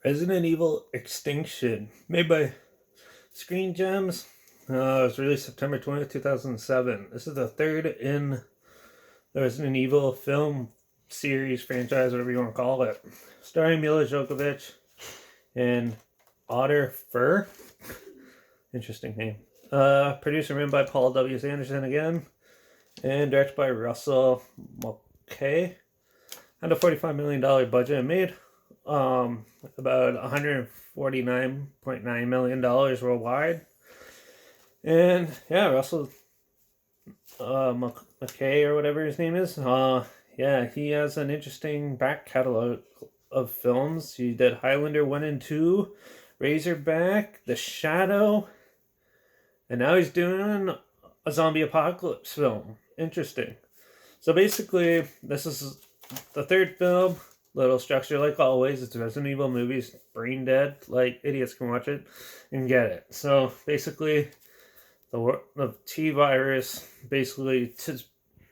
Resident Evil Extinction, made by Screen Gems. It was released September 20th, 2007. This is the third in the Resident Evil film series, franchise, whatever you want to call it. Starring Mila Jovovich and Otter Fur. Interesting name. Produced and written by Paul W. Anderson again. And directed by Russell Mulcahy. Had a $45 million budget and made about $149.9 million worldwide. And yeah, Russell McKay or whatever his name is. Yeah, he has an interesting back catalog of films. He did Highlander 1 and 2, Razorback, The Shadow, and now he's doing a zombie apocalypse film. Interesting. So basically, this is the third film. Little structure like always. It's Resident Evil movies, brain dead. Like idiots can watch it and get it. So basically, the T virus basically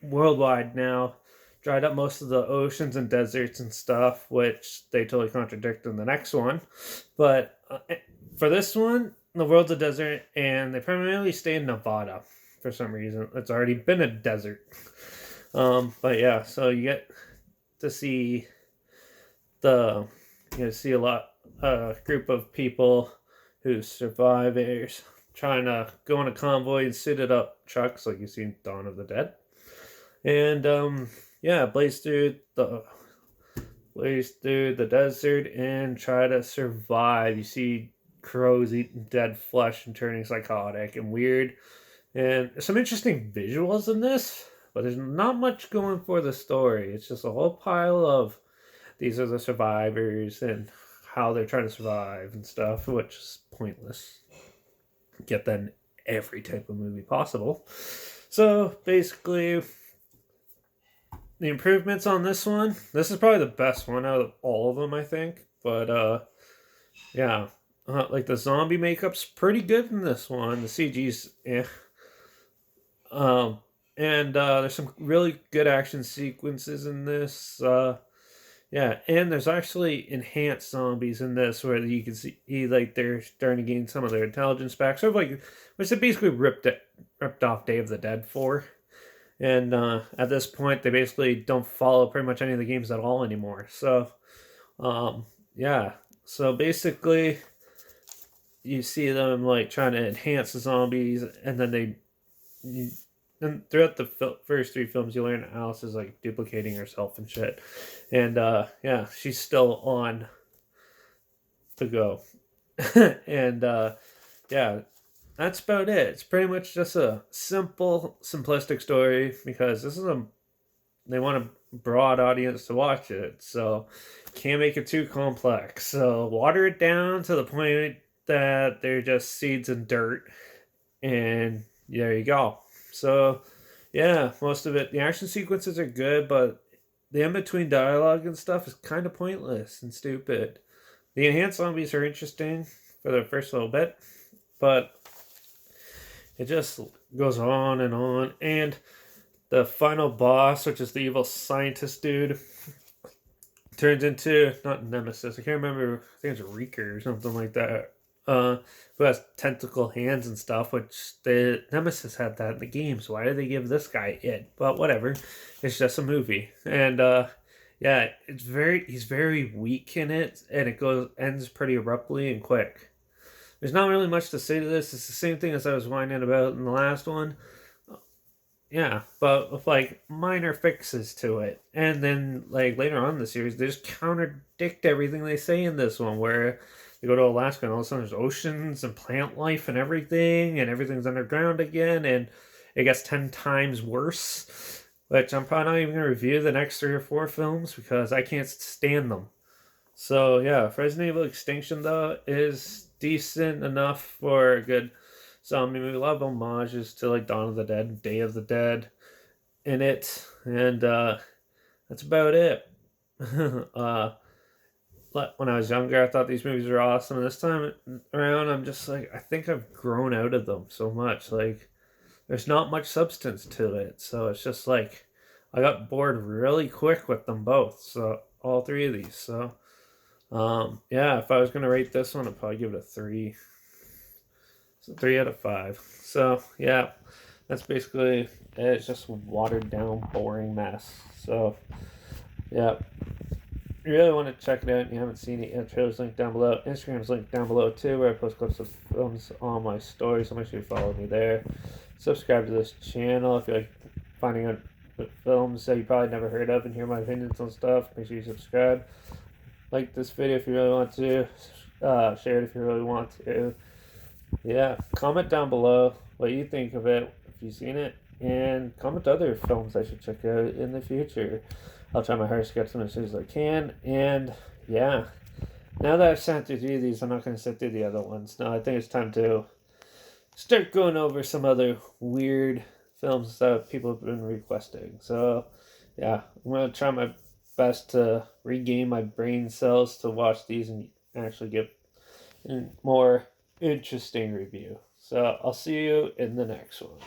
worldwide now dried up most of the oceans and deserts and stuff, which they totally contradict in the next one. But for this one, the world's a desert, and they primarily stay in Nevada for some reason. It's already been a desert. But yeah, so you get to see see a lot group of people who survivors trying to go on a convoy in suited up trucks like you see in Dawn of the Dead. And blaze through the desert and try to survive. You see crows eating dead flesh and turning psychotic and weird. And there's some interesting visuals in this, but there's not much going for the story. It's just a whole pile of these are the survivors and how they're trying to survive and stuff, which is pointless. Get that in every type of movie possible. So basically, the improvements on this one, this is probably the best one out of all of them, I think. But like the zombie makeup's pretty good in this one. The CG's and there's some really good action sequences in this. And there's actually enhanced zombies in this where you can see like they're starting to gain some of their intelligence back, sort of like which they basically ripped off Day of the Dead for. And at this point, they basically don't follow pretty much any of the games at all anymore. So, So basically, you see them like trying to enhance the zombies, and then and throughout the first three films, you learn Alice is like duplicating herself and shit. And she's still on the go. And that's about it. It's pretty much just a simple, simplistic story because they want a broad audience to watch it, so can't make it too complex. So water it down to the point that they're just seeds and dirt, and there you go. So yeah, most of it, the action sequences are good, but the in-between dialogue and stuff is kind of pointless and stupid. The enhanced zombies are interesting for the first little bit, but it just goes on, and the final boss, which is the evil scientist dude, turns into, not Nemesis, I can't remember, I think it's Reeker or something like that, who has tentacle hands and stuff, which the Nemesis had that in the game, so why did they give this guy it? But whatever, it's just a movie. And he's very weak in it, and it ends pretty abruptly and quick. There's not really much to say to this. It's the same thing as I was whining about in the last one. Yeah, but with like minor fixes to it. And then like later on in the series, they just contradict everything they say in this one, where they go to Alaska and all of a sudden there's oceans and plant life and everything's underground again, and it gets 10 times worse. Which I'm probably not even going to review the next 3 or 4 films because I can't stand them. So yeah, Resident Evil Extinction though is decent enough for a good zombie movie. A lot of homages to like Dawn of the Dead, Day of the Dead in it, and that's about it. When I was younger, I thought these movies were awesome. This time around, I'm just like, I think I've grown out of them so much. Like, there's not much substance to it, so it's just like I got bored really quick with them both. So all 3 of these. So Yeah, if I was gonna rate this one, I'd probably give it a 3. It's a 3 out of 5. So yeah, that's basically it. It's just watered down, boring mess. So yeah, if you really want to check it out and you haven't seen it yet, trailer's linked down below. Instagram's linked down below too, where I post clips of films on my stories. So make sure you follow me there. Subscribe to this channel if you like finding out films that you probably never heard of and hear my opinions on stuff. Make sure you subscribe. Like this video if you really want to. Share it if you really want to. Yeah, comment down below what you think of it if you've seen it, and comment other films I should check out in the future. I'll try my hardest to get them as soon as I can. And yeah, now that I've sat through 3 of these, I'm not going to sit through the other ones. No, I think it's time to start going over some other weird films that people have been requesting. So yeah, I'm going to try my best to regain my brain cells to watch these and actually get a more interesting review. So I'll see you in the next one.